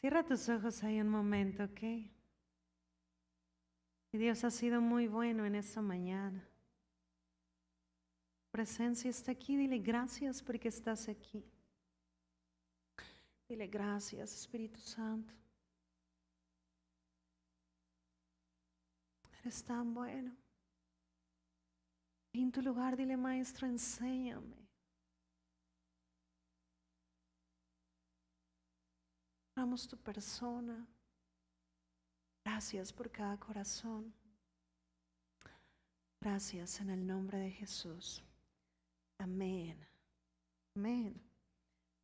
Cierra tus ojos ahí un momento, ¿ok? Y Dios ha sido muy bueno en esta mañana. Tu presencia está aquí, dile gracias porque estás aquí. Dile gracias, Espíritu Santo. Eres tan bueno. Y en tu lugar dile, Maestro, enséñame. Amamos tu persona. Gracias por cada corazón. Gracias en el nombre de Jesús. Amén. Amén.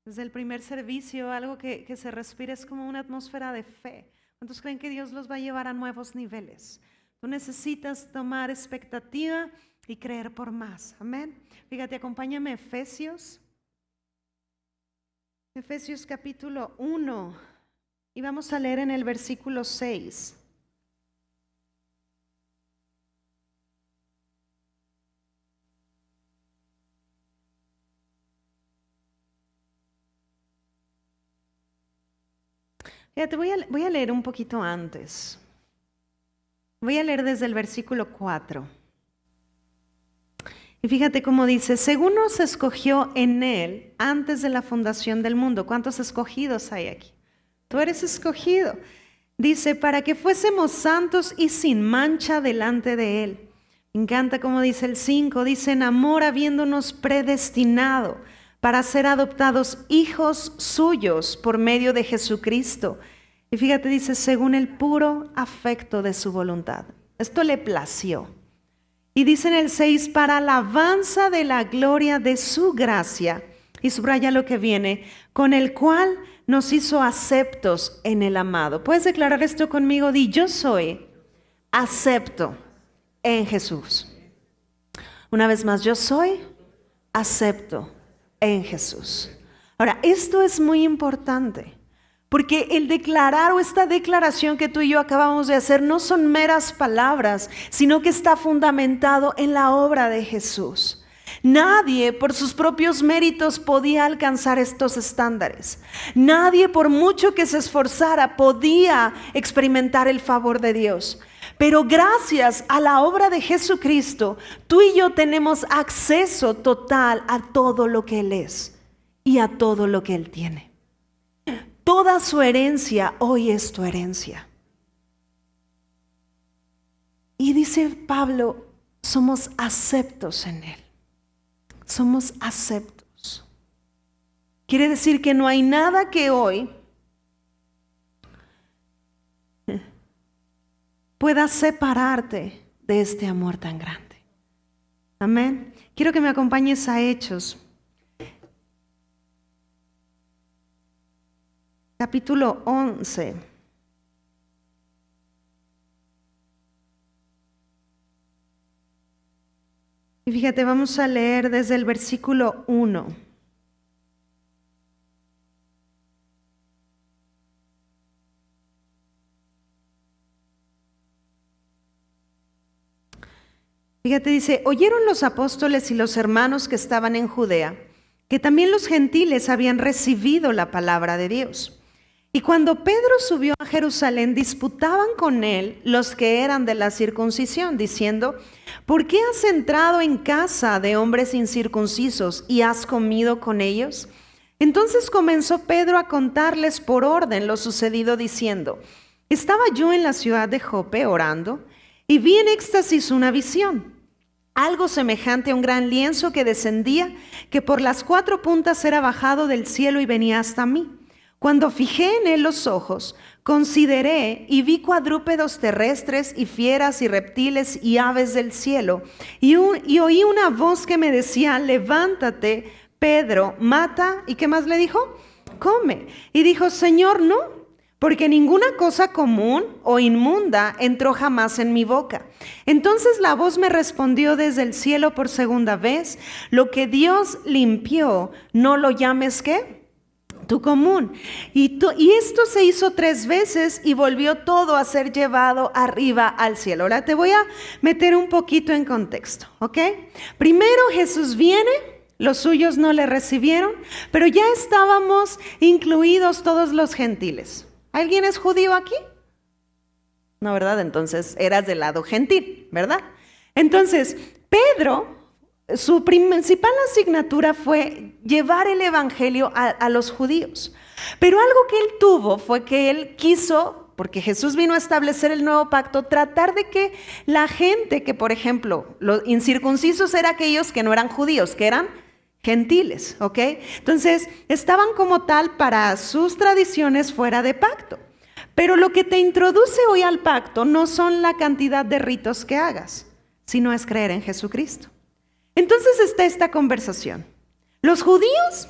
Desde el primer servicio, algo que se respira es como una atmósfera de fe. ¿Cuántos creen que Dios los va a llevar a nuevos niveles? Tú necesitas tomar expectativa y creer por más. Amén. Fíjate, acompáñame a Efesios. Efesios capítulo 1. Y vamos a leer en el versículo 6. Fíjate, voy a leer un poquito antes. Voy a leer desde el versículo 4. Y fíjate cómo dice, según nos escogió en Él antes de la fundación del mundo. ¿Cuántos escogidos hay aquí? Tú eres escogido. Dice, para que fuésemos santos y sin mancha delante de Él. Me encanta cómo dice el 5. Dice, en amor habiéndonos predestinado para ser adoptados hijos suyos por medio de Jesucristo. Y fíjate, dice, según el puro afecto de su voluntad. Esto le plació. Y dice en el 6, para alabanza de la gloria de su gracia. Y subraya lo que viene, con el cual nos hizo aceptos en el amado. ¿Puedes declarar esto conmigo? Di, yo soy acepto en Jesús. Una vez más, yo soy acepto en Jesús. Ahora, esto es muy importante, porque el declarar o esta declaración que tú y yo acabamos de hacer no son meras palabras, sino que está fundamentado en la obra de Jesús. Nadie por sus propios méritos podía alcanzar estos estándares. Nadie por mucho que se esforzara podía experimentar el favor de Dios. Pero gracias a la obra de Jesucristo, tú y yo tenemos acceso total a todo lo que Él es y a todo lo que Él tiene. Toda su herencia hoy es tu herencia. Y dice Pablo, somos aceptos en Él. Somos aceptos. Quiere decir que no hay nada que hoy pueda separarte de este amor tan grande. Amén. Quiero que me acompañes a Hechos. Capítulo 11. Y fíjate, vamos a leer desde el versículo 1. Fíjate, dice, oyeron los apóstoles y los hermanos que estaban en Judea, que también los gentiles habían recibido la palabra de Dios. Y cuando Pedro subió a Jerusalén, disputaban con él los que eran de la circuncisión, diciendo, ¿por qué has entrado en casa de hombres incircuncisos y has comido con ellos? Entonces comenzó Pedro a contarles por orden lo sucedido, diciendo, estaba yo en la ciudad de Jope orando, y vi en éxtasis una visión, algo semejante a un gran lienzo que descendía, que por las 4 puntas era bajado del cielo y venía hasta mí. Cuando fijé en él los ojos, consideré y vi cuadrúpedos terrestres y fieras y reptiles y aves del cielo. Y oí una voz que me decía, levántate, Pedro, mata. ¿Y qué más le dijo? Come. Y dijo, Señor, no, porque ninguna cosa común o inmunda entró jamás en mi boca. Entonces la voz me respondió desde el cielo por segunda vez, lo que Dios limpió, no lo llames, ¿qué? Tu común. Y esto se hizo 3 veces y volvió todo a ser llevado arriba al cielo. Ahora te voy a meter un poquito en contexto, ¿ok? Primero Jesús viene, los suyos no le recibieron, pero ya estábamos incluidos todos los gentiles. ¿Alguien es judío aquí? No, ¿verdad? Entonces eras del lado gentil, ¿verdad? Entonces, Pedro, su principal asignatura fue llevar el evangelio a los judíos. Pero algo que él tuvo fue que él quiso, porque Jesús vino a establecer el nuevo pacto, tratar de que la gente que, por ejemplo, los incircuncisos eran aquellos que no eran judíos, que eran gentiles, ¿ok? Entonces, estaban como tal para sus tradiciones fuera de pacto. Pero lo que te introduce hoy al pacto no son la cantidad de ritos que hagas, sino es creer en Jesucristo. Entonces está esta conversación. Los judíos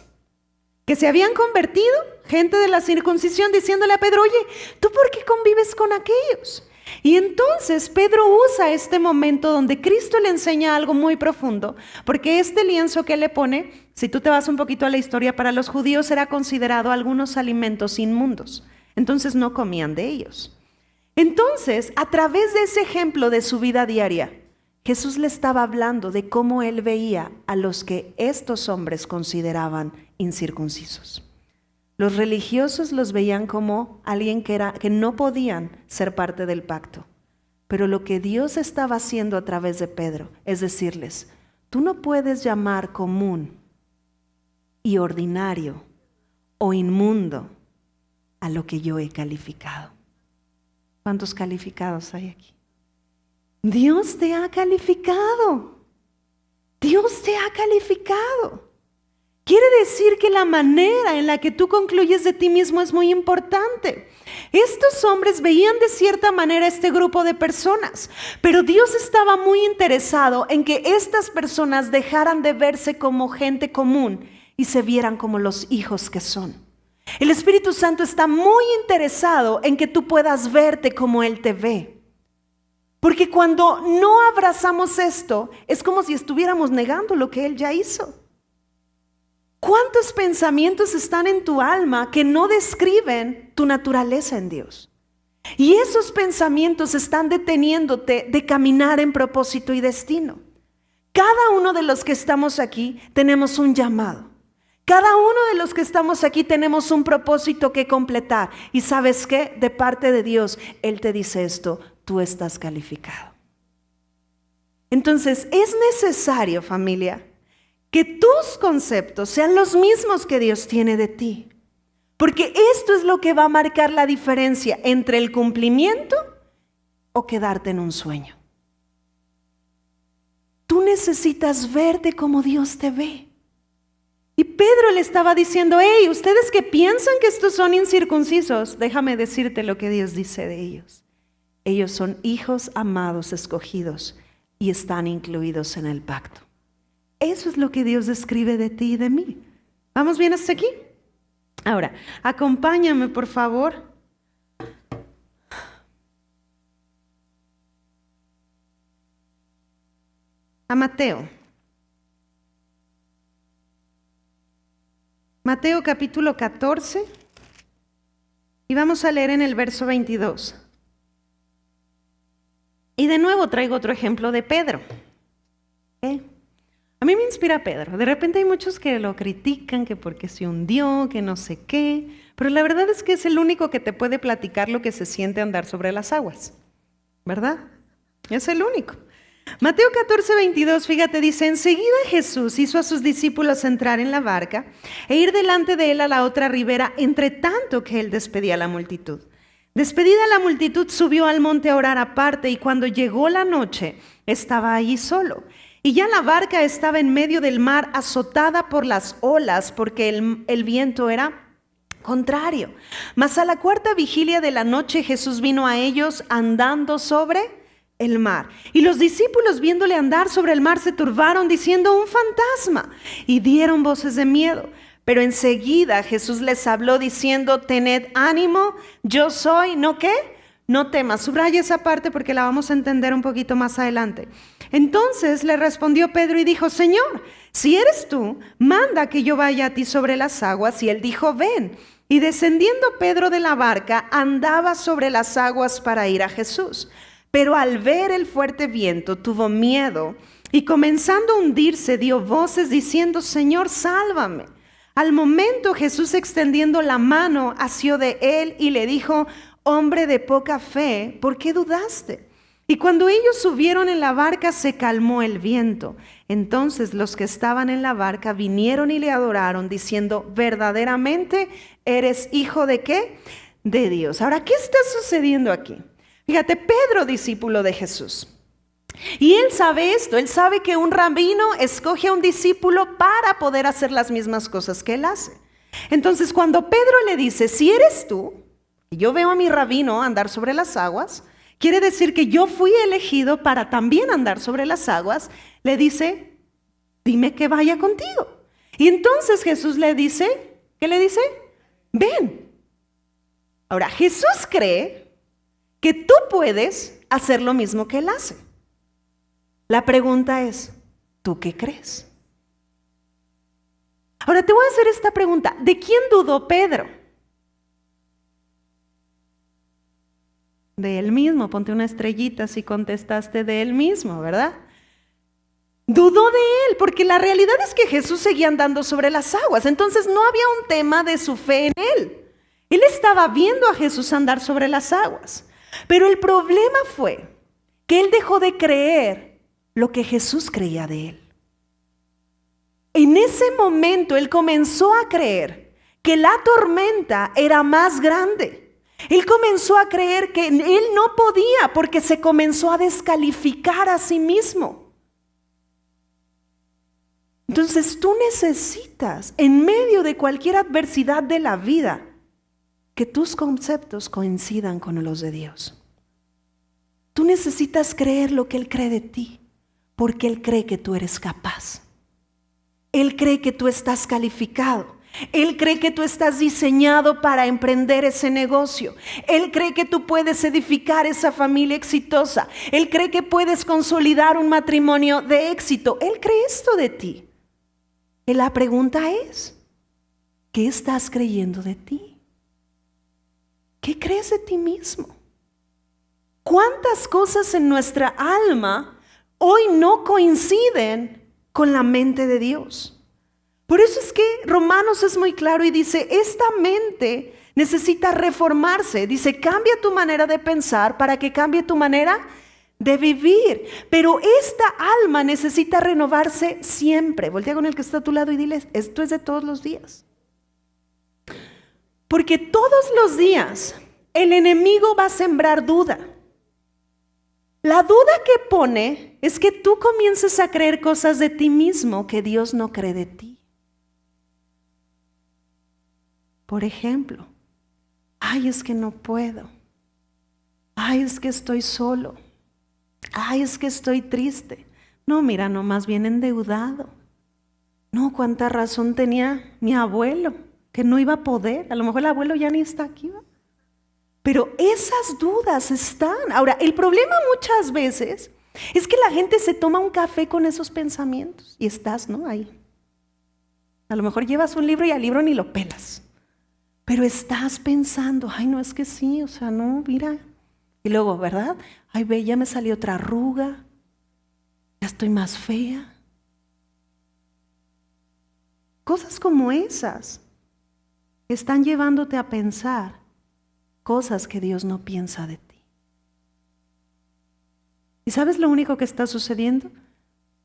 que se habían convertido, gente de la circuncisión, diciéndole a Pedro, oye, ¿tú por qué convives con aquellos? Y entonces Pedro usa este momento donde Cristo le enseña algo muy profundo, porque este lienzo que le pone, si tú te vas un poquito a la historia, para los judíos era considerado algunos alimentos inmundos, entonces no comían de ellos. Entonces, a través de ese ejemplo de su vida diaria, Jesús le estaba hablando de cómo él veía a los que estos hombres consideraban incircuncisos. Los religiosos los veían como alguien que no podían ser parte del pacto. Pero lo que Dios estaba haciendo a través de Pedro es decirles, tú no puedes llamar común y ordinario o inmundo a lo que yo he calificado. ¿Cuántos calificados hay aquí? Dios te ha calificado. Dios te ha calificado. Quiere decir que la manera en la que tú concluyes de ti mismo es muy importante. Estos hombres veían de cierta manera este grupo de personas, pero Dios estaba muy interesado en que estas personas dejaran de verse como gente común y se vieran como los hijos que son. El Espíritu Santo está muy interesado en que tú puedas verte como Él te ve. Porque cuando no abrazamos esto, es como si estuviéramos negando lo que Él ya hizo. ¿Cuántos pensamientos están en tu alma que no describen tu naturaleza en Dios? Y esos pensamientos están deteniéndote de caminar en propósito y destino. Cada uno de los que estamos aquí tenemos un llamado. Cada uno de los que estamos aquí tenemos un propósito que completar. Y ¿sabes qué? De parte de Dios, Él te dice esto, tú estás calificado. Entonces, es necesario, familia, que tus conceptos sean los mismos que Dios tiene de ti. Porque esto es lo que va a marcar la diferencia entre el cumplimiento o quedarte en un sueño. Tú necesitas verte como Dios te ve. Y Pedro le estaba diciendo, hey, ustedes que piensan que estos son incircuncisos, déjame decirte lo que Dios dice de ellos. Ellos son hijos amados, escogidos, y están incluidos en el pacto. Eso es lo que Dios describe de ti y de mí. ¿Vamos bien hasta aquí? Ahora, acompáñame, por favor. A Mateo. Mateo capítulo 14. Y vamos a leer en el verso 22. Y de nuevo traigo otro ejemplo de Pedro. A mí me inspira Pedro. De repente hay muchos que lo critican, que porque se hundió, que no sé qué. Pero la verdad es que es el único que te puede platicar lo que se siente andar sobre las aguas. ¿Verdad? Es el único. Mateo 14, 22, fíjate, dice, enseguida Jesús hizo a sus discípulos entrar en la barca e ir delante de él a la otra ribera, entre tanto que él despedía a la multitud. Despedida la multitud, subió al monte a orar aparte, y cuando llegó la noche, estaba allí solo. Y ya la barca estaba en medio del mar, azotada por las olas, porque el viento era contrario. Mas a la cuarta vigilia de la noche, Jesús vino a ellos andando sobre el mar. Y los discípulos, viéndole andar sobre el mar, se turbaron, diciendo, un fantasma, y dieron voces de miedo. Pero enseguida Jesús les habló diciendo, tened ánimo, yo soy, ¿no qué? No temas. Subraya esa parte porque la vamos a entender un poquito más adelante. Entonces le respondió Pedro y dijo, Señor, si eres tú, manda que yo vaya a ti sobre las aguas. Y él dijo, ven. Y descendiendo Pedro de la barca, andaba sobre las aguas para ir a Jesús. Pero al ver el fuerte viento, tuvo miedo y comenzando a hundirse, dio voces diciendo, Señor, sálvame. Al momento Jesús, extendiendo la mano, asió de él y le dijo: hombre de poca fe, ¿por qué dudaste? Y cuando ellos subieron en la barca, se calmó el viento. Entonces los que estaban en la barca vinieron y le adoraron, diciendo: verdaderamente eres hijo ¿de qué? De Dios. Ahora, ¿qué está sucediendo aquí? Fíjate, Pedro, discípulo de Jesús. Y él sabe esto, él sabe que un rabino escoge a un discípulo para poder hacer las mismas cosas que él hace. Entonces, cuando Pedro le dice: si eres tú, y yo veo a mi rabino andar sobre las aguas, quiere decir que yo fui elegido para también andar sobre las aguas, le dice: dime que vaya contigo. Y entonces Jesús le dice, ¿qué le dice? Ven. Ahora, Jesús cree que tú puedes hacer lo mismo que él hace. La pregunta es, ¿tú qué crees? Ahora te voy a hacer esta pregunta: ¿de quién dudó Pedro? De él mismo. Ponte una estrellita si contestaste de él mismo, ¿verdad? Dudó de él, porque la realidad es que Jesús seguía andando sobre las aguas. Entonces no había un tema de su fe en él. Él estaba viendo a Jesús andar sobre las aguas. Pero el problema fue que él dejó de creer lo que Jesús creía de él. En ese momento él comenzó a creer que la tormenta era más grande. Él comenzó a creer que él no podía, porque se comenzó a descalificar a sí mismo. Entonces tú necesitas, en medio de cualquier adversidad de la vida, que tus conceptos coincidan con los de Dios. Tú necesitas creer lo que Él cree de ti, porque Él cree que tú eres capaz. Él cree que tú estás calificado. Él cree que tú estás diseñado para emprender ese negocio. Él cree que tú puedes edificar esa familia exitosa. Él cree que puedes consolidar un matrimonio de éxito. Él cree esto de ti. Y la pregunta es, ¿qué estás creyendo de ti? ¿Qué crees de ti mismo? ¿Cuántas cosas en nuestra alma hoy no coinciden con la mente de Dios? Por eso es que Romanos es muy claro y dice, esta mente necesita reformarse. Dice, cambia tu manera de pensar para que cambie tu manera de vivir. Pero esta alma necesita renovarse siempre. Voltea con el que está a tu lado y dile, esto es de todos los días. Porque todos los días el enemigo va a sembrar duda. La duda que pone es que tú comiences a creer cosas de ti mismo que Dios no cree de ti. Por ejemplo, ay, es que no puedo. Ay, es que estoy solo. Ay, es que estoy triste. No, mira, no, más bien endeudado. No, cuánta razón tenía mi abuelo, que no iba a poder. A lo mejor el abuelo ya ni está aquí, ¿va? Pero esas dudas están. Ahora, el problema muchas veces es que la gente se toma un café con esos pensamientos y estás, ¿no? Ahí. A lo mejor llevas un libro y al libro ni lo pelas. Pero estás pensando, ay, no, es que sí, o sea, no, mira. Y luego, ¿verdad? Ay, ve, ya me salió otra arruga. Ya estoy más fea. Cosas como esas están llevándote a pensar cosas que Dios no piensa de ti. ¿Y sabes lo único que está sucediendo?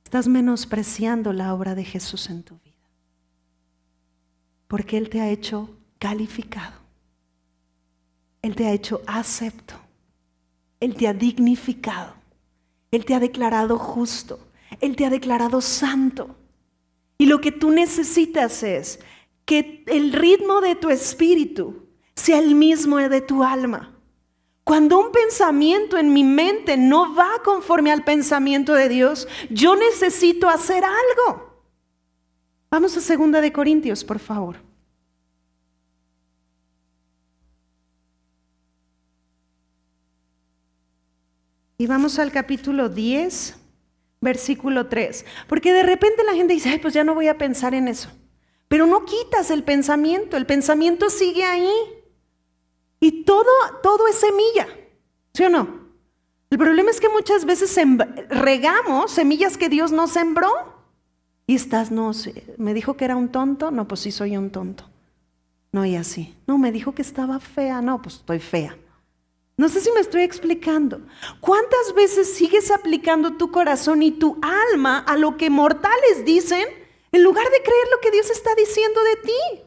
Estás menospreciando la obra de Jesús en tu vida. Porque Él te ha hecho calificado. Él te ha hecho acepto. Él te ha dignificado. Él te ha declarado justo. Él te ha declarado santo. Y lo que tú necesitas es que el ritmo de tu espíritu sea el mismo de tu alma. Cuando un pensamiento en mi mente no va conforme al pensamiento de Dios, yo necesito hacer algo. Vamos a 2 de Corintios, por favor. Y vamos al capítulo 10, versículo 3. Porque de repente la gente dice, ay, pues ya no voy a pensar en eso. Pero no quitas el pensamiento sigue ahí. Y todo es semilla, ¿sí o no? El problema es que muchas veces regamos semillas que Dios no sembró. Y estás, no, me dijo que era un tonto, no, pues sí soy un tonto. No, y así. No, me dijo que estaba fea, no, pues estoy fea. No sé si me estoy explicando. ¿Cuántas veces sigues aplicando tu corazón y tu alma a lo que mortales dicen en lugar de creer lo que Dios está diciendo de ti?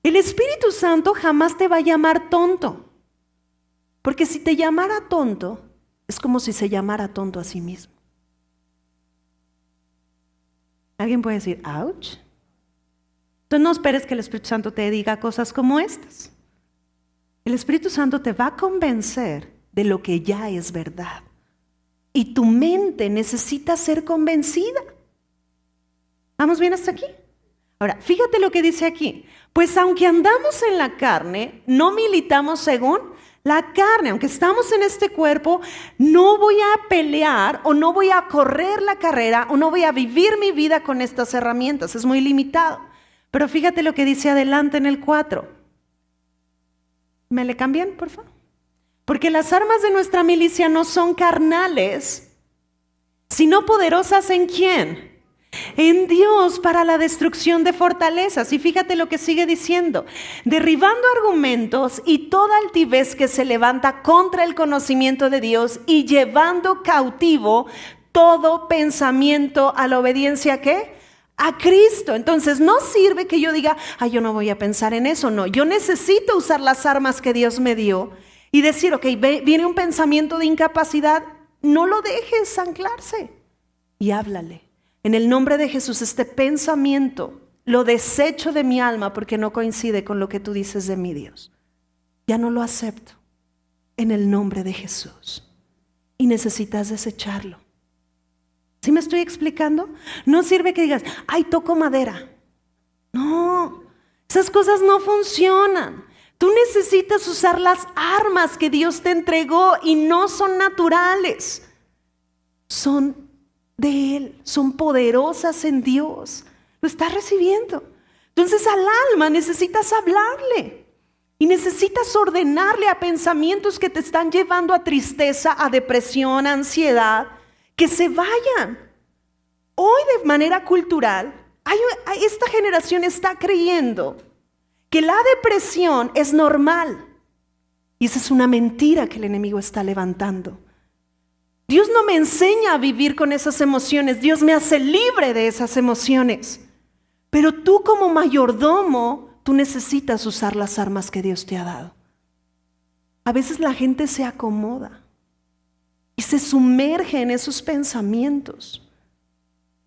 El Espíritu Santo jamás te va a llamar tonto. Porque si te llamara tonto, es como si se llamara tonto a sí mismo. Alguien puede decir, ouch. Entonces no esperes que el Espíritu Santo te diga cosas como estas. El Espíritu Santo te va a convencer de lo que ya es verdad. Y tu mente necesita ser convencida. ¿Vamos bien hasta aquí? Ahora, fíjate lo que dice aquí. Pues aunque andamos en la carne, no militamos según la carne. Aunque estamos en este cuerpo, no voy a pelear o no voy a correr la carrera o no voy a vivir mi vida con estas herramientas. Es muy limitado. Pero fíjate lo que dice adelante en el 4. ¿Me le cambian, por favor? Porque las armas de nuestra milicia no son carnales, sino poderosas ¿en quién? En Dios para la destrucción de fortalezas. Y fíjate lo que sigue diciendo. Derribando argumentos y toda altivez que se levanta contra el conocimiento de Dios y llevando cautivo todo pensamiento a la obediencia, ¿qué? A Cristo. Entonces no sirve que yo diga, yo no voy a pensar en eso. No, yo necesito usar las armas que Dios me dio y decir, ok, viene un pensamiento de incapacidad, no lo dejes anclarse y háblale. En el nombre de Jesús, este pensamiento lo desecho de mi alma porque no coincide con lo que tú dices de mi Dios. Ya no lo acepto en el nombre de Jesús y necesitas desecharlo. ¿Sí me estoy explicando? No sirve que digas, toco madera. No, esas cosas no funcionan. Tú necesitas usar las armas que Dios te entregó y no son naturales. Son de Él, son poderosas en Dios. Lo estás recibiendo. Entonces al alma necesitas hablarle y necesitas ordenarle a pensamientos que te están llevando a tristeza, a depresión, a ansiedad, que se vayan. Hoy de manera cultural, esta generación está creyendo que la depresión es normal. Y esa es una mentira que el enemigo está levantando. Dios no me enseña a vivir con esas emociones. Dios me hace libre de esas emociones. Pero tú como mayordomo, tú necesitas usar las armas que Dios te ha dado. A veces la gente se acomoda y se sumerge en esos pensamientos.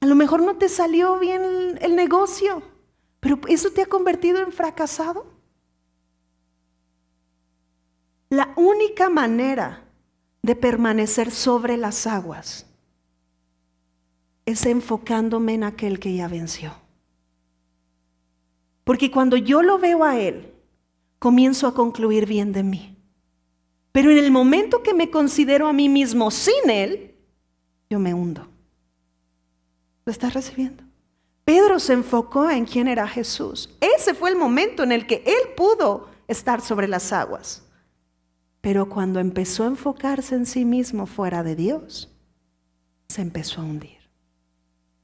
A lo mejor no te salió bien el negocio, pero ¿eso te ha convertido en fracasado? La única manera de permanecer sobre las aguas es enfocándome en aquel que ya venció. Porque cuando yo lo veo a Él, comienzo a concluir bien de mí. Pero en el momento que me considero a mí mismo sin Él, yo me hundo. ¿Lo estás recibiendo? Pedro se enfocó en quién era Jesús. Ese fue el momento en el que él pudo estar sobre las aguas. Pero cuando empezó a enfocarse en sí mismo fuera de Dios, se empezó a hundir.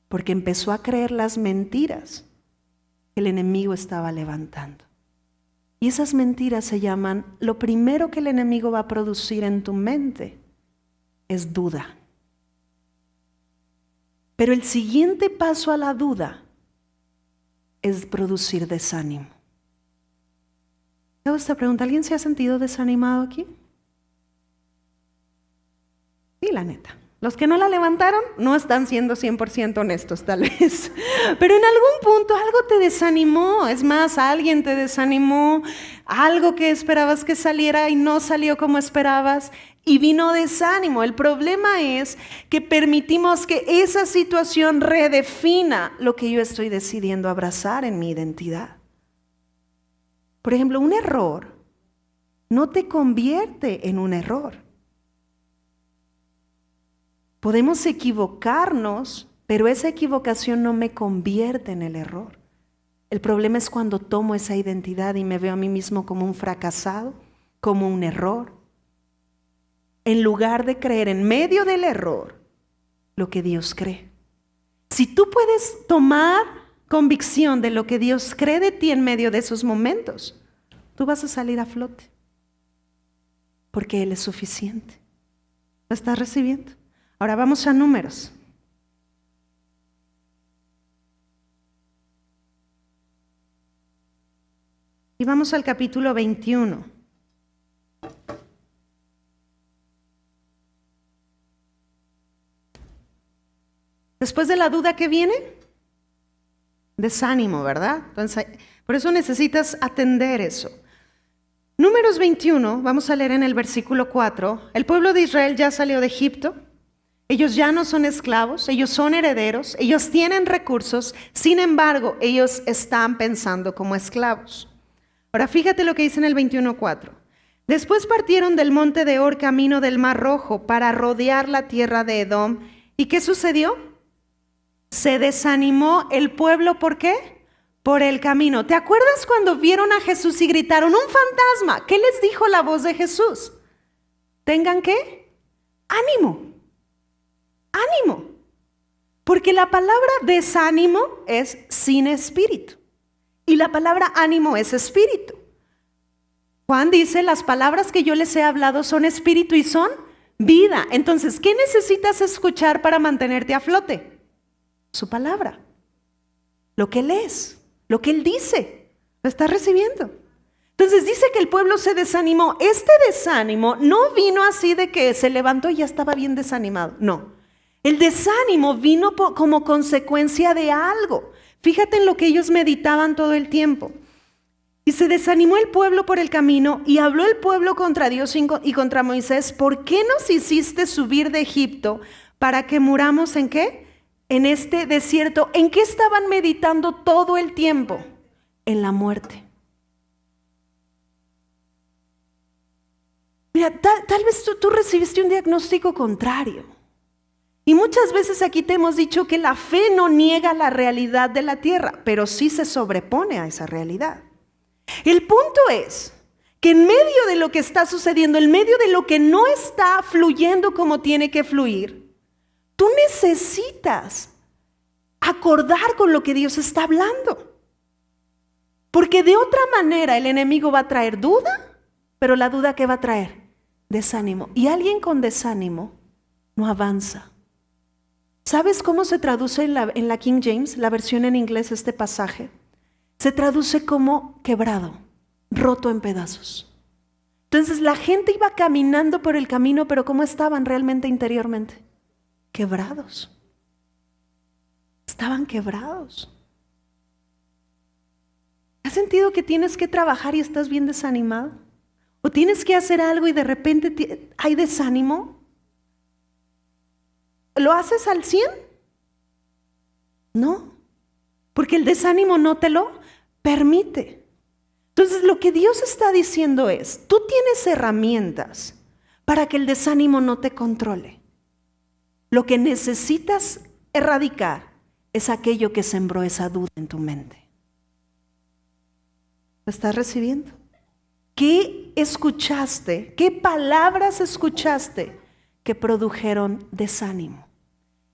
Porque empezó a creer las mentiras que el enemigo estaba levantando. Y esas mentiras se llaman, lo primero que el enemigo va a producir en tu mente es duda. Pero el siguiente paso a la duda es producir desánimo. Hago esta pregunta, ¿alguien se ha sentido desanimado aquí? Sí, la neta. Los que no la levantaron no están siendo 100% honestos, tal vez. Pero en algún punto algo te desanimó. Es más, alguien te desanimó. Algo que esperabas que saliera y no salió como esperabas. Y vino desánimo. El problema es que permitimos que esa situación redefina lo que yo estoy decidiendo abrazar en mi identidad. Por ejemplo, un error no te convierte en un error. Podemos equivocarnos, pero esa equivocación no me convierte en el error. El problema es cuando tomo esa identidad y me veo a mí mismo como un fracasado, como un error. En lugar de creer en medio del error lo que Dios cree. Si tú puedes tomar convicción de lo que Dios cree de ti en medio de esos momentos, tú vas a salir a flote. Porque Él es suficiente. ¿Lo estás recibiendo? Ahora vamos a Números. Y vamos al capítulo 21. Después de la duda, ¿qué viene? Desánimo, ¿verdad? Entonces, por eso necesitas atender eso. Números 21, vamos a leer en el versículo 4. El pueblo de Israel ya salió de Egipto. Ellos ya no son esclavos, ellos son herederos, ellos tienen recursos. Sin embargo, ellos están pensando como esclavos. Ahora fíjate lo que dice en el 21:4. Después partieron del monte de Hor camino del Mar Rojo para rodear la tierra de Edom. ¿Y qué sucedió? Se desanimó el pueblo, ¿por qué? Por el camino. ¿Te acuerdas cuando vieron a Jesús y gritaron, ¡un fantasma! ¿Qué les dijo la voz de Jesús? ¿Tengan qué? ¡Ánimo! ¡Ánimo! Porque la palabra desánimo es sin espíritu. Y la palabra ánimo es espíritu. Juan dice, las palabras que yo les he hablado son espíritu y son vida. Entonces, ¿qué necesitas escuchar para mantenerte a flote? Su palabra. Lo que lees, lo que Él dice. ¿Lo estás recibiendo? Entonces dice que el pueblo se desanimó. Este desánimo no vino así de que se levantó y ya estaba bien desanimado. No. El desánimo vino como consecuencia de algo. Fíjate en lo que ellos meditaban todo el tiempo. Y se desanimó el pueblo por el camino y habló el pueblo contra Dios y contra Moisés. ¿Por qué nos hiciste subir de Egipto para que muramos en qué? En este desierto. ¿En qué estaban meditando todo el tiempo? En la muerte. Mira, tal vez tú recibiste un diagnóstico contrario. Y muchas veces aquí te hemos dicho que la fe no niega la realidad de la tierra, pero sí se sobrepone a esa realidad. El punto es que en medio de lo que está sucediendo, en medio de lo que no está fluyendo como tiene que fluir, tú necesitas acordar con lo que Dios está hablando. Porque de otra manera el enemigo va a traer duda, pero la duda ¿qué va a traer? Desánimo. Y alguien con desánimo no avanza. ¿Sabes cómo se traduce en la King James, la versión en inglés, este pasaje? Se traduce como quebrado, roto en pedazos. Entonces la gente iba caminando por el camino, pero ¿cómo estaban realmente interiormente? Quebrados. Estaban quebrados. ¿Has sentido que tienes que trabajar y estás bien desanimado? ¿O tienes que hacer algo y de repente hay desánimo? ¿Lo haces al 100? No, porque el desánimo no te lo permite. Entonces lo que Dios está diciendo es, tú tienes herramientas para que el desánimo no te controle. Lo que necesitas erradicar es aquello que sembró esa duda en tu mente. ¿Lo estás recibiendo? ¿Qué escuchaste? ¿Qué palabras escuchaste que produjeron desánimo?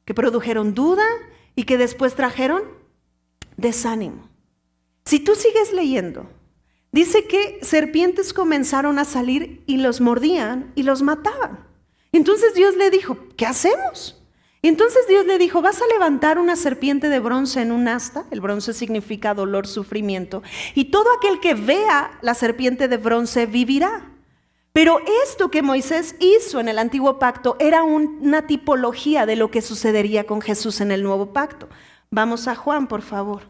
Que produjeron duda y que después trajeron desánimo. Si tú sigues leyendo, dice que serpientes comenzaron a salir y los mordían y los mataban. Entonces Dios le dijo, ¿qué hacemos? Entonces Dios le dijo, vas a levantar una serpiente de bronce en un asta. El bronce significa dolor, sufrimiento. Y todo aquel que vea la serpiente de bronce vivirá. Pero esto que Moisés hizo en el antiguo pacto era una tipología de lo que sucedería con Jesús en el nuevo pacto. Vamos a Juan, por favor.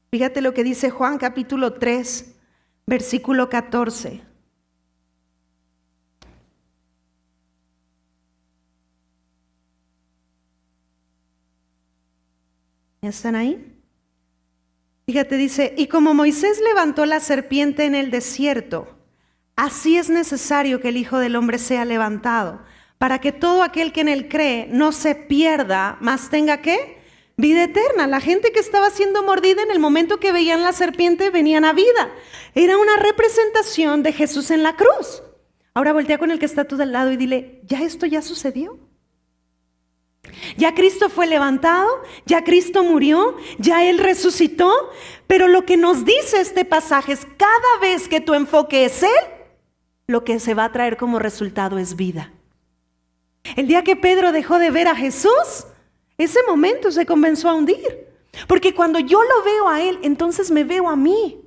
Fíjate lo que dice Juan capítulo 3, versículo 14. ¿Ya están ahí? Fíjate, dice, y como Moisés levantó la serpiente en el desierto, así es necesario que el Hijo del Hombre sea levantado, para que todo aquel que en él cree no se pierda, mas tenga ¿qué? Vida eterna. La gente que estaba siendo mordida en el momento que veían la serpiente venían a vida. Era una representación de Jesús en la cruz. Ahora voltea con el que está a tu lado y dile, ¿ya esto ya sucedió? Ya Cristo fue levantado, ya Cristo murió, ya Él resucitó, pero lo que nos dice este pasaje es cada vez que tu enfoque es Él, lo que se va a traer como resultado es vida. El día que Pedro dejó de ver a Jesús, ese momento se comenzó a hundir. Porque cuando yo lo veo a Él, entonces me veo a mí.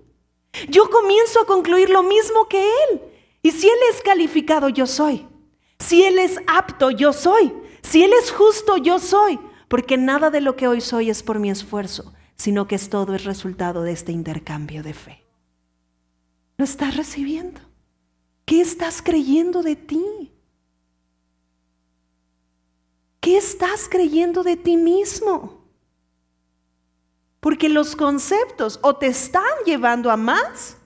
Yo comienzo a concluir lo mismo que Él. Y si Él es calificado, yo soy. Si Él es apto, yo soy. Si Él es justo, yo soy. Porque nada de lo que hoy soy es por mi esfuerzo, sino que todo es resultado de este intercambio de fe. ¿Lo estás recibiendo? ¿Qué estás creyendo de ti? ¿Qué estás creyendo de ti mismo? Porque los conceptos o te están llevando a más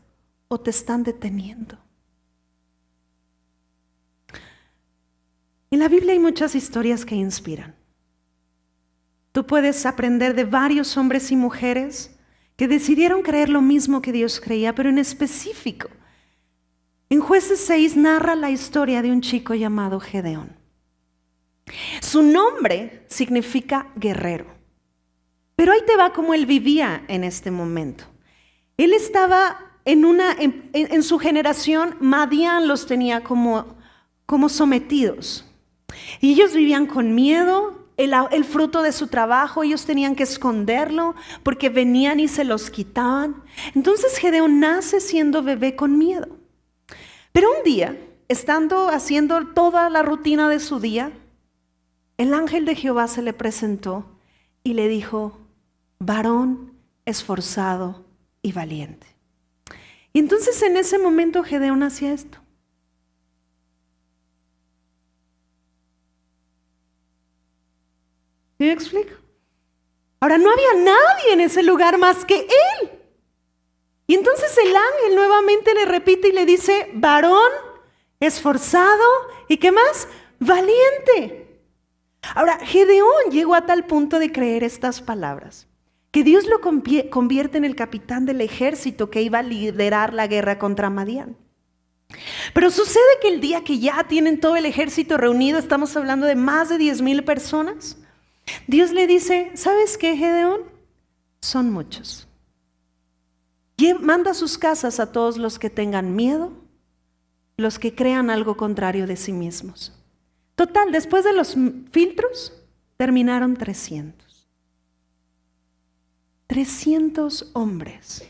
o te están deteniendo. En la Biblia hay muchas historias que inspiran. Tú puedes aprender de varios hombres y mujeres que decidieron creer lo mismo que Dios creía, pero en específico, en Jueces 6 narra la historia de un chico llamado Gedeón. Su nombre significa guerrero. Pero ahí te va cómo él vivía en este momento. Él estaba en su generación, Madián los tenía como sometidos. Y ellos vivían con miedo, el fruto de su trabajo, ellos tenían que esconderlo porque venían y se los quitaban. Entonces Gedeón nace siendo bebé con miedo. Pero un día, estando haciendo toda la rutina de su día, el ángel de Jehová se le presentó y le dijo: varón esforzado y valiente. Y entonces en ese momento Gedeón hacía esto. ¿Sí me explico? Ahora no había nadie en ese lugar más que él. Y entonces el ángel nuevamente le repite y le dice: varón esforzado y ¿qué más? Valiente. Ahora, Gedeón llegó a tal punto de creer estas palabras que Dios lo convierte en el capitán del ejército que iba a liderar la guerra contra Madián. Pero sucede que el día que ya tienen todo el ejército reunido, estamos hablando de más de 10,000 personas, Dios le dice: ¿sabes qué, Gedeón? Son muchos. Manda a sus casas a todos los que tengan miedo, los que crean algo contrario de sí mismos. Total, después de los filtros, terminaron 300. 300 hombres.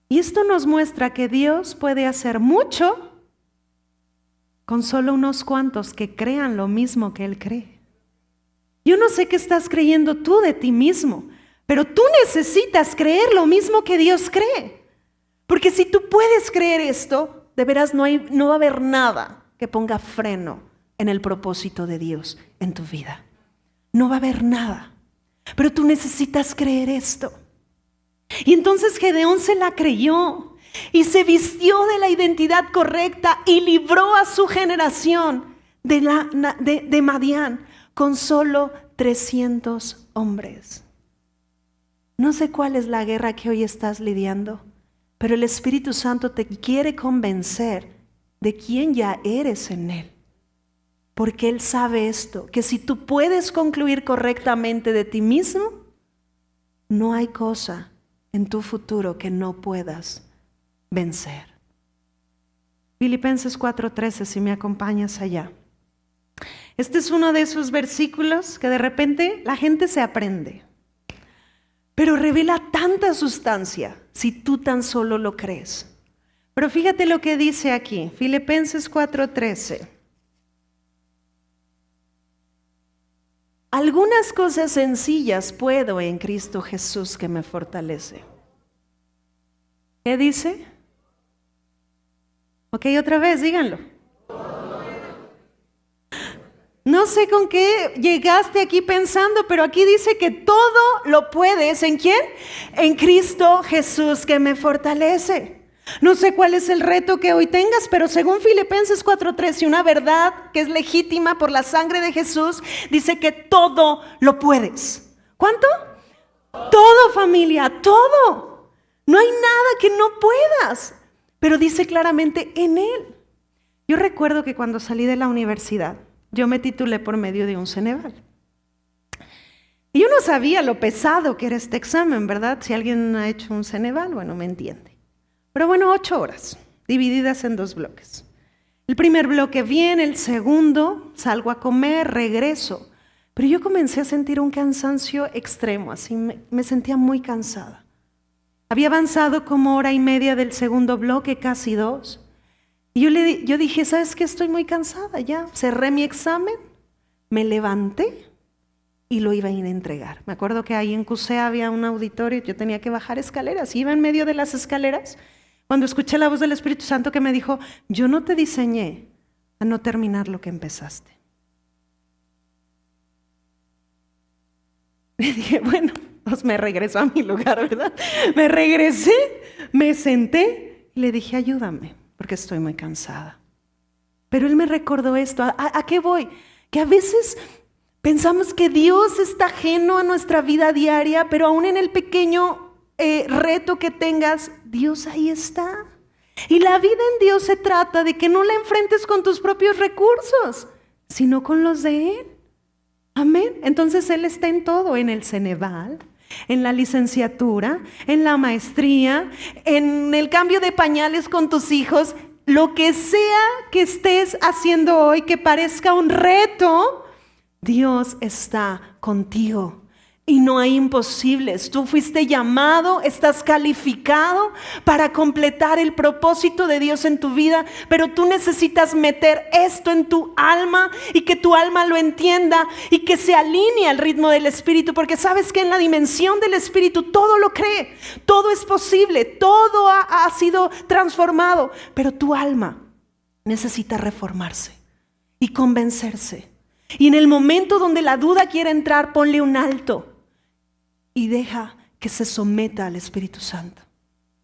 Y esto nos muestra que Dios puede hacer mucho con solo unos cuantos que crean lo mismo que Él cree. Yo no sé qué estás creyendo tú de ti mismo, pero tú necesitas creer lo mismo que Dios cree. Porque si tú puedes creer esto, de veras no va a haber nada que ponga freno en el propósito de Dios en tu vida. No va a haber nada. Pero tú necesitas creer esto. Y entonces Gedeón se la creyó y se vistió de la identidad correcta y libró a su generación de Madián con solo 300 hombres. No sé cuál es la guerra que hoy estás lidiando, pero el Espíritu Santo te quiere convencer de quién ya eres en Él. Porque Él sabe esto, que si tú puedes concluir correctamente de ti mismo, no hay cosa en tu futuro que no puedas vencer. Filipenses 4:13, si me acompañas allá. Este es uno de esos versículos que de repente la gente se aprende, pero revela tanta sustancia si tú tan solo lo crees. Pero fíjate lo que dice aquí, Filipenses 4:13. Algunas cosas sencillas puedo en Cristo Jesús que me fortalece. ¿Qué dice? Ok, otra vez, díganlo. No sé con qué llegaste aquí pensando, pero aquí dice que todo lo puedes. ¿En quién? En Cristo Jesús que me fortalece. No sé cuál es el reto que hoy tengas, pero según Filipenses 4:13, una verdad que es legítima por la sangre de Jesús, dice que todo lo puedes. ¿Cuánto? Todo, familia, todo. No hay nada que no puedas, pero dice claramente en Él. Yo recuerdo que cuando salí de la universidad, yo me titulé por medio de un Ceneval. Y yo no sabía lo pesado que era este examen, ¿verdad? Si alguien ha hecho un Ceneval, bueno, me entiende. Pero bueno, 8 horas, divididas en 2 bloques. El primer bloque bien, el segundo, salgo a comer, regreso. Pero yo comencé a sentir un cansancio extremo, así me sentía muy cansada. Había avanzado como 1:30 del segundo bloque, casi 2. Y yo dije, ¿sabes qué? Estoy muy cansada ya. Cerré mi examen, me levanté y lo iba a ir a entregar. Me acuerdo que ahí en CUSEA había un auditorio, yo tenía que bajar escaleras. Iba en medio de las escaleras cuando escuché la voz del Espíritu Santo que me dijo, yo no te diseñé a no terminar lo que empezaste. Le dije, bueno, pues me regreso a mi lugar, ¿verdad? Me regresé, me senté y le dije, ayúdame, porque estoy muy cansada. Pero él me recordó esto. ¿A qué voy? Que a veces pensamos que Dios está ajeno a nuestra vida diaria, pero aún en el pequeño reto que tengas, Dios ahí está. Y la vida en Dios se trata de que no la enfrentes con tus propios recursos, sino con los de Él. Amén. Entonces Él está en todo, en el Ceneval, en la licenciatura, en la maestría, en el cambio de pañales con tus hijos. Lo que sea que estés haciendo hoy que parezca un reto, Dios está contigo. Y no hay imposibles. Tú fuiste llamado, estás calificado para completar el propósito de Dios en tu vida, pero tú necesitas meter esto en tu alma y que tu alma lo entienda y que se alinee al ritmo del Espíritu, porque sabes que en la dimensión del Espíritu todo lo cree, todo es posible, todo ha sido transformado, pero tu alma necesita reformarse y convencerse. Y en el momento donde la duda quiere entrar, ponle un alto. Y deja que se someta al Espíritu Santo.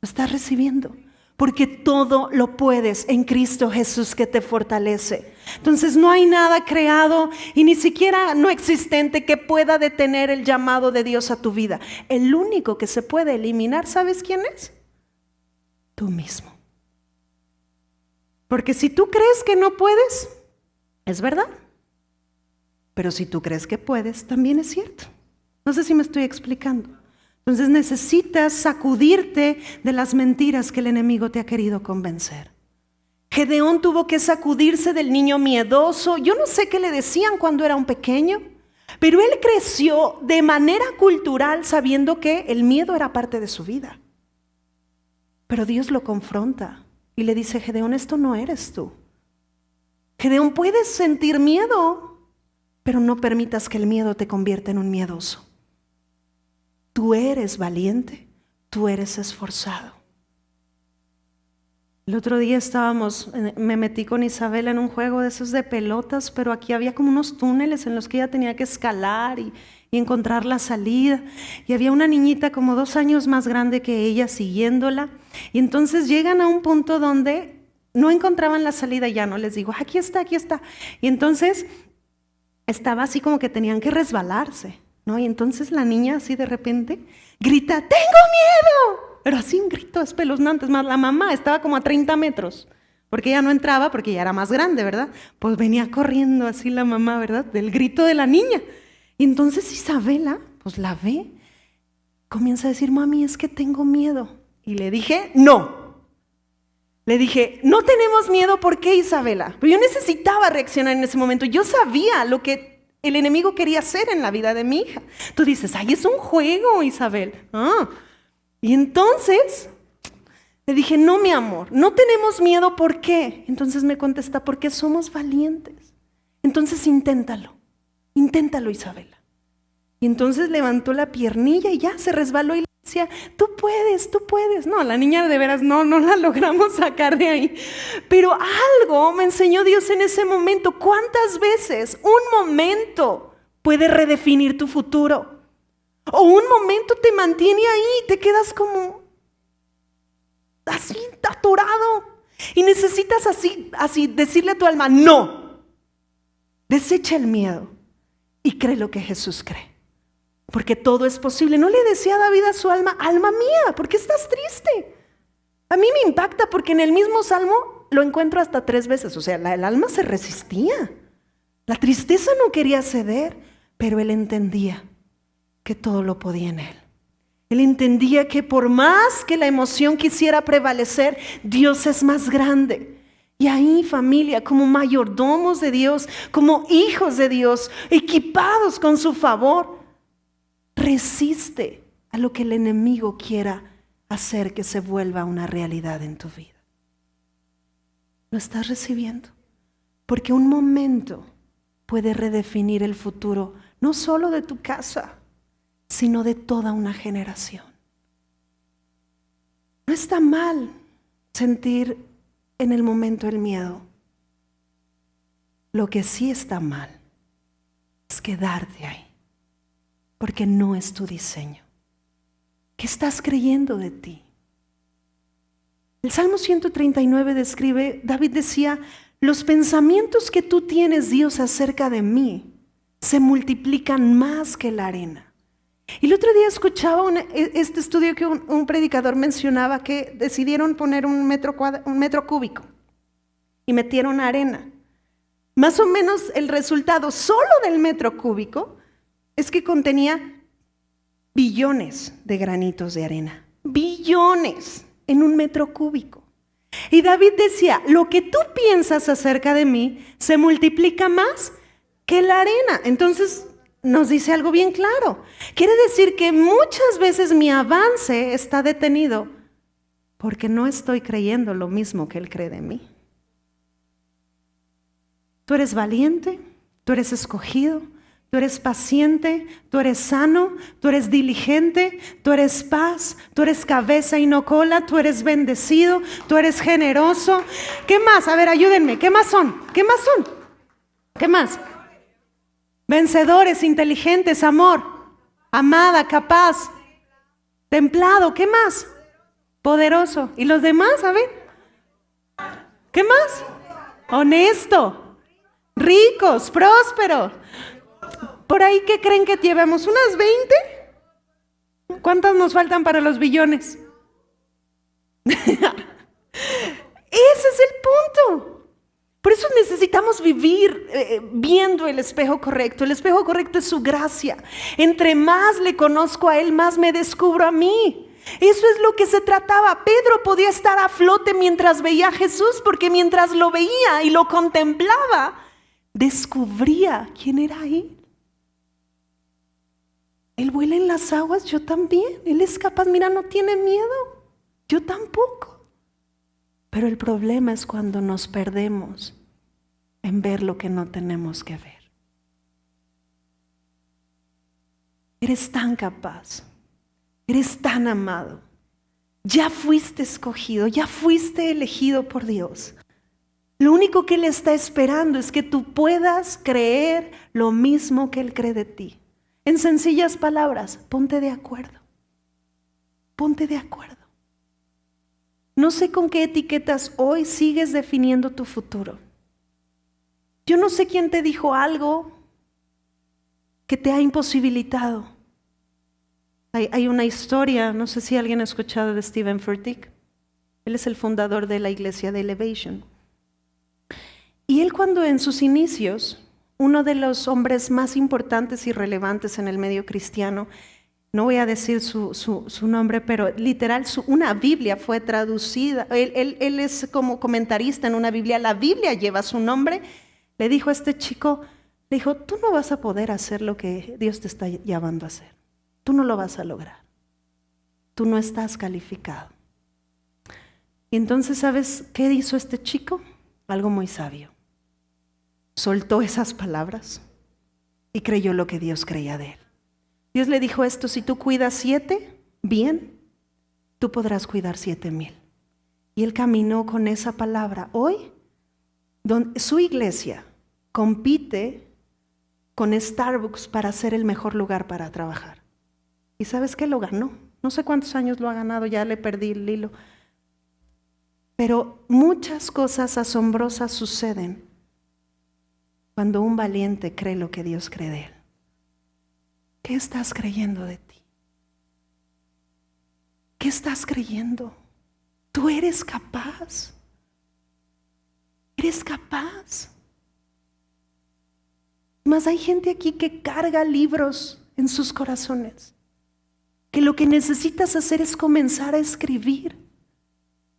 Lo estás recibiendo. Porque todo lo puedes en Cristo Jesús que te fortalece. Entonces no hay nada creado y ni siquiera no existente que pueda detener el llamado de Dios a tu vida. El único que se puede eliminar, ¿sabes quién es? Tú mismo. Porque si tú crees que no puedes, es verdad. Pero si tú crees que puedes, también es cierto. No sé si me estoy explicando. Entonces necesitas sacudirte de las mentiras que el enemigo te ha querido convencer. Gedeón tuvo que sacudirse del niño miedoso. Yo no sé qué le decían cuando era un pequeño, pero él creció de manera cultural sabiendo que el miedo era parte de su vida. Pero Dios lo confronta y le dice, Gedeón, esto no eres tú. Gedeón, puedes sentir miedo, pero no permitas que el miedo te convierta en un miedoso. Tú eres valiente, tú eres esforzado. El otro día me metí con Isabela en un juego de esos de pelotas, pero aquí había como unos túneles en los que ella tenía que escalar y encontrar la salida. Y había una niñita como 2 años más grande que ella siguiéndola. Y entonces llegan a un punto donde no encontraban la salida, ya no les digo, aquí está, aquí está. Y entonces estaba así como que tenían que resbalarse, ¿no? Y entonces la niña así de repente grita, ¡tengo miedo! Pero así un grito espeluznante. Más la mamá estaba como a 30 metros, porque ella no entraba, porque ya era más grande, ¿verdad? Pues venía corriendo así la mamá, ¿verdad? Del grito de la niña. Y entonces Isabela, pues la ve, comienza a decir, mami, es que tengo miedo. Y le dije, no. Le dije, no tenemos miedo, ¿por qué, Isabela? Pero yo necesitaba reaccionar en ese momento. Yo sabía lo que el enemigo quería hacer en la vida de mi hija. Tú dices, ay, es un juego, Isabel. Y entonces le dije, no, mi amor, no tenemos miedo, ¿por qué? Entonces me contesta, porque somos valientes. Entonces inténtalo, Isabela. Y entonces levantó la piernilla y ya se resbaló y le decía, tú puedes. No, la niña de veras no la logramos sacar de ahí. Pero algo me enseñó Dios en ese momento. ¿Cuántas veces un momento puede redefinir tu futuro? O un momento te mantiene ahí, te quedas como así atorado. Y necesitas así decirle a tu alma, no. Desecha el miedo y cree lo que Jesús cree. Porque todo es posible. No le decía David a su alma, alma mía, ¿por qué estás triste? A mí me impacta porque en el mismo salmo lo encuentro hasta 3 veces. O sea, el alma se resistía. La tristeza no quería ceder, pero él entendía que todo lo podía en Él. Él entendía que por más que la emoción quisiera prevalecer, Dios es más grande. Y ahí, familia, como mayordomos de Dios, como hijos de Dios, equipados con su favor, resiste a lo que el enemigo quiera hacer que se vuelva una realidad en tu vida. ¿Lo estás recibiendo? Porque un momento puede redefinir el futuro, no solo de tu casa, sino de toda una generación. No está mal sentir en el momento el miedo. Lo que sí está mal es quedarte ahí, porque no es tu diseño. ¿Qué estás creyendo de ti? El Salmo 139 describe, David decía, los pensamientos que tú tienes, Dios, acerca de mí, se multiplican más que la arena. Y el otro día escuchaba este estudio que un predicador mencionaba, que decidieron poner un metro cúbico y metieron arena. Más o menos el resultado solo del metro cúbico es que contenía billones de granitos de arena. Billones en un metro cúbico. Y David decía, lo que tú piensas acerca de mí se multiplica más que la arena. Entonces nos dice algo bien claro. Quiere decir que muchas veces mi avance está detenido porque no estoy creyendo lo mismo que Él cree de mí. Tú eres valiente, tú eres escogido, tú eres paciente, tú eres sano, tú eres diligente, tú eres paz, tú eres cabeza y no cola, tú eres bendecido, tú eres generoso. ¿Qué más? A ver, ayúdenme. ¿Qué más son? ¿Qué más son? ¿Qué más? Vencedores, inteligentes, amor, amada, capaz, templado. ¿Qué más? Poderoso. ¿Y los demás? A ver. ¿Qué más? Honesto, ricos, prósperos. ¿Por ahí qué creen que llevamos? ¿Unas 20? ¿Cuántas nos faltan para los billones? Ese es el punto. Por eso necesitamos vivir viendo el espejo correcto. El espejo correcto es su gracia. Entre más le conozco a Él, más me descubro a mí. Eso es lo que se trataba. Pedro podía estar a flote mientras veía a Jesús, porque mientras lo veía y lo contemplaba, descubría quién era Él. Él vuela en las aguas, yo también. Él es capaz, mira, no tiene miedo. Yo tampoco. Pero el problema es cuando nos perdemos en ver lo que no tenemos que ver. Eres tan capaz, eres tan amado, ya fuiste escogido, ya fuiste elegido por Dios. Lo único que Él está esperando es que tú puedas creer lo mismo que Él cree de ti. En sencillas palabras, ponte de acuerdo. Ponte de acuerdo. No sé con qué etiquetas hoy sigues definiendo tu futuro. Yo no sé quién te dijo algo que te ha imposibilitado. Hay una historia, no sé si alguien ha escuchado de Steven Furtick. Él es el fundador de la iglesia de Elevation. Y él, cuando en sus inicios, uno de los hombres más importantes y relevantes en el medio cristiano, no voy a decir su nombre, pero literal, una Biblia fue traducida. Él es como comentarista en una Biblia. La Biblia lleva su nombre. Le dijo a este chico, le dijo, tú no vas a poder hacer lo que Dios te está llamando a hacer. Tú no lo vas a lograr. Tú no estás calificado. Y entonces, ¿sabes qué hizo este chico? Algo muy sabio. Soltó esas palabras y creyó lo que Dios creía de él. Dios le dijo esto, si tú cuidas 7, bien, tú podrás cuidar 7,000. Y él caminó con esa palabra. Hoy, su iglesia compite con Starbucks para ser el mejor lugar para trabajar. ¿Y sabes qué? Lo ganó. No sé cuántos años lo ha ganado, ya le perdí el hilo. Pero muchas cosas asombrosas suceden cuando un valiente cree lo que Dios cree de él. ¿Qué estás creyendo de ti? ¿Qué estás creyendo? Tú eres capaz. Eres capaz. Mas hay gente aquí que carga libros en sus corazones. Que lo que necesitas hacer es comenzar a escribir.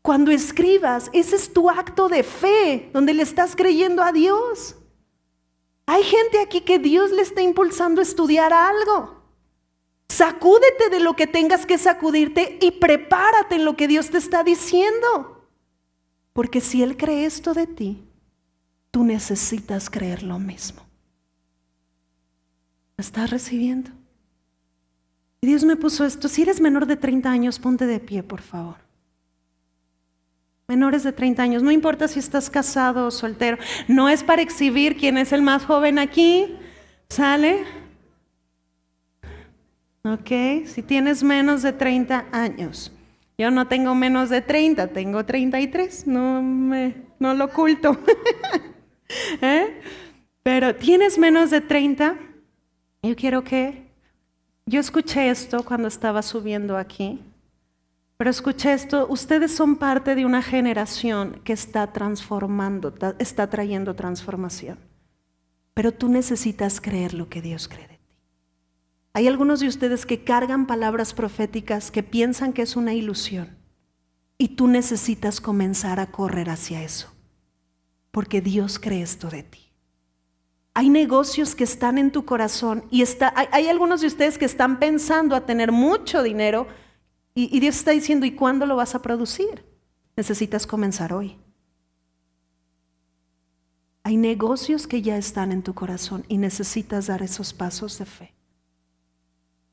Cuando escribas, ese es tu acto de fe, donde le estás creyendo a Dios. Hay gente aquí que Dios le está impulsando a estudiar algo. Sacúdete de lo que tengas que sacudirte y prepárate en lo que Dios te está diciendo. Porque si Él cree esto de ti, tú necesitas creer lo mismo. ¿Lo estás recibiendo? Y Dios me puso esto. Si eres menor de 30 años, ponte de pie, por favor. Menores de 30 años, no importa si estás casado o soltero. No es para exhibir quién es el más joven aquí. ¿Sale? Ok, si tienes menos de 30 años. Yo no tengo menos de 30, tengo 33. No lo oculto. Pero tienes menos de 30. Yo escuché esto cuando estaba subiendo aquí. Pero escuché esto, ustedes son parte de una generación que está transformando, está trayendo transformación. Pero tú necesitas creer lo que Dios cree de ti. Hay algunos de ustedes que cargan palabras proféticas que piensan que es una ilusión. Y tú necesitas comenzar a correr hacia eso. Porque Dios cree esto de ti. Hay negocios que están en tu corazón y hay algunos de ustedes que están pensando a tener mucho dinero. Y Dios está diciendo, ¿y cuándo lo vas a producir? Necesitas comenzar hoy. Hay negocios que ya están en tu corazón y necesitas dar esos pasos de fe.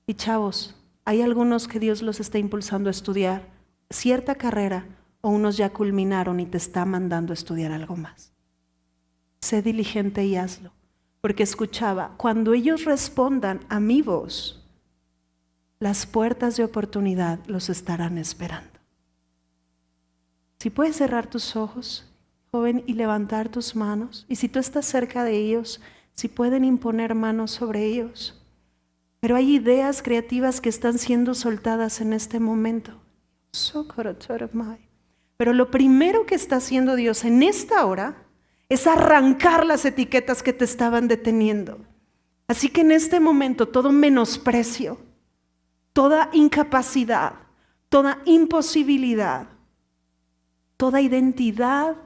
Y chavos, hay algunos que Dios los está impulsando a estudiar cierta carrera o unos ya culminaron y te está mandando a estudiar algo más. Sé diligente y hazlo. Porque escuchaba, cuando ellos respondan a mi voz, las puertas de oportunidad los estarán esperando. Si puedes cerrar tus ojos, joven, y levantar tus manos, y si tú estás cerca de ellos, si pueden imponer manos sobre ellos. Pero hay ideas creativas que están siendo soltadas en este momento. Pero lo primero que está haciendo Dios en esta hora es arrancar las etiquetas que te estaban deteniendo. Así que en este momento todo menosprecio, toda incapacidad, toda imposibilidad, toda identidad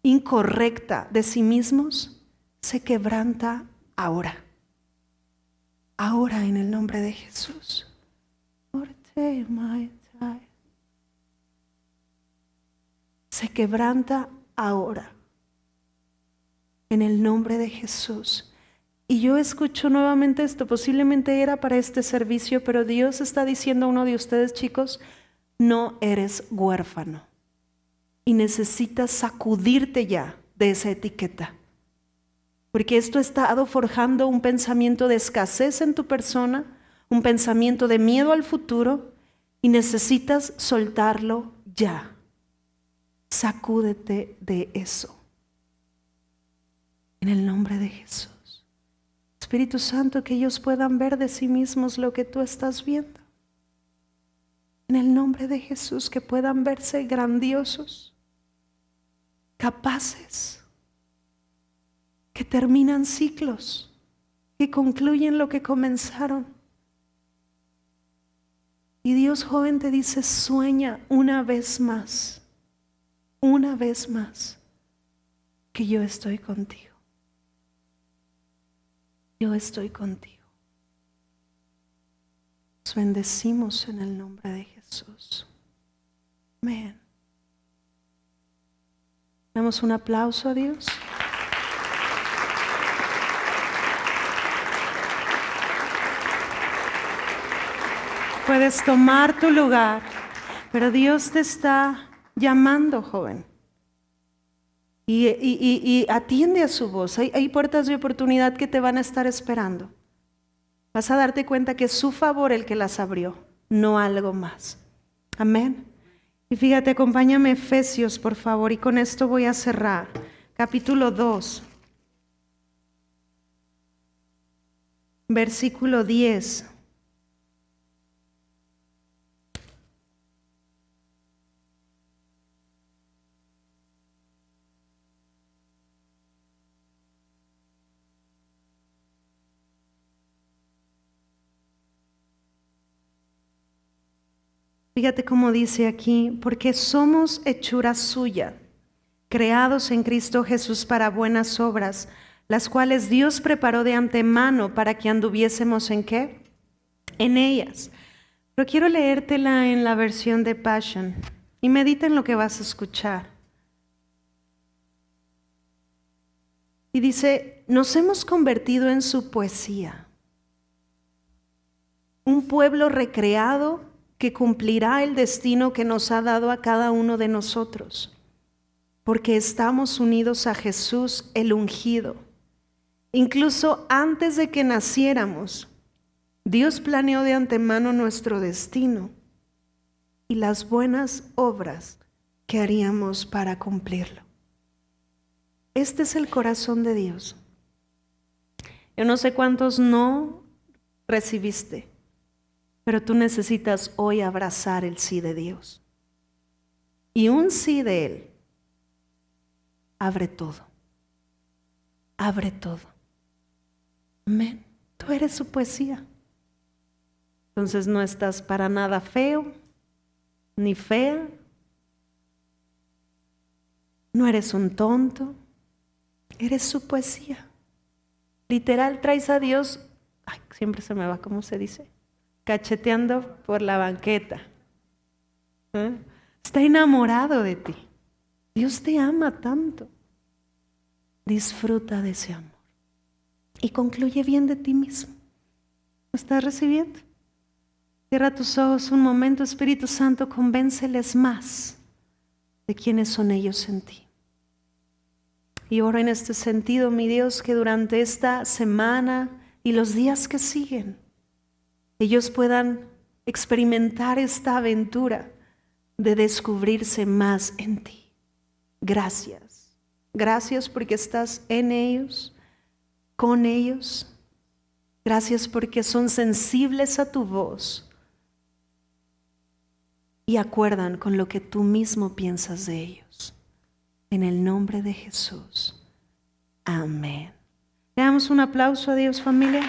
incorrecta de sí mismos se quebranta ahora. Ahora en el nombre de Jesús. Se quebranta ahora. En el nombre de Jesús. Y yo escucho nuevamente esto, posiblemente era para este servicio, pero Dios está diciendo a uno de ustedes, chicos, no eres huérfano. Y necesitas sacudirte ya de esa etiqueta. Porque esto ha estado forjando un pensamiento de escasez en tu persona, un pensamiento de miedo al futuro, y necesitas soltarlo ya. Sacúdete de eso. En el nombre de Jesús. Espíritu Santo, que ellos puedan ver de sí mismos lo que tú estás viendo. En el nombre de Jesús, que puedan verse grandiosos, capaces, que terminan ciclos, que concluyen lo que comenzaron. Y Dios, joven, te dice, sueña una vez más, que yo estoy contigo. Yo estoy contigo. Nos bendecimos en el nombre de Jesús. Amén. Damos un aplauso a Dios. Puedes tomar tu lugar, pero Dios te está llamando, joven. Y atiende a su voz. Hay puertas de oportunidad que te van a estar esperando. Vas a darte cuenta que es su favor el que las abrió, no algo más. Amén. Y fíjate, acompáñame a Efesios, por favor, y con esto voy a cerrar. Capítulo 2, versículo 10. Fíjate cómo dice aquí, porque somos hechura suya, creados en Cristo Jesús para buenas obras, las cuales Dios preparó de antemano para que anduviésemos ¿en qué? En ellas. Pero quiero leértela en la versión de Passion y medita en lo que vas a escuchar. Y dice, nos hemos convertido en su poesía, un pueblo recreado que cumplirá el destino que nos ha dado a cada uno de nosotros, porque estamos unidos a Jesús el ungido. Incluso antes de que naciéramos, Dios planeó de antemano nuestro destino y las buenas obras que haríamos para cumplirlo. Este es el corazón de Dios. Yo no sé cuántos no recibiste, pero tú necesitas hoy abrazar el sí de Dios. Y un sí de Él abre todo. Abre todo. Amén. Tú eres su poesía. Entonces no estás para nada feo, ni fea. No eres un tonto. Eres su poesía. Literal, traes a Dios, ay, siempre se me va, ¿cómo se dice? Cacheteando por la banqueta. Está enamorado de ti. Dios te ama tanto. Disfruta de ese amor. Y concluye bien de ti mismo. ¿Lo estás recibiendo? Cierra tus ojos un momento, Espíritu Santo, convénceles más de quiénes son ellos en ti. Y oro en este sentido, mi Dios, que durante esta semana y los días que siguen, ellos puedan experimentar esta aventura de descubrirse más en ti. Gracias. Gracias porque estás en ellos, con ellos. Gracias porque son sensibles a tu voz y acuerdan con lo que tú mismo piensas de ellos. En el nombre de Jesús. Amén. Le damos un aplauso a Dios, familia.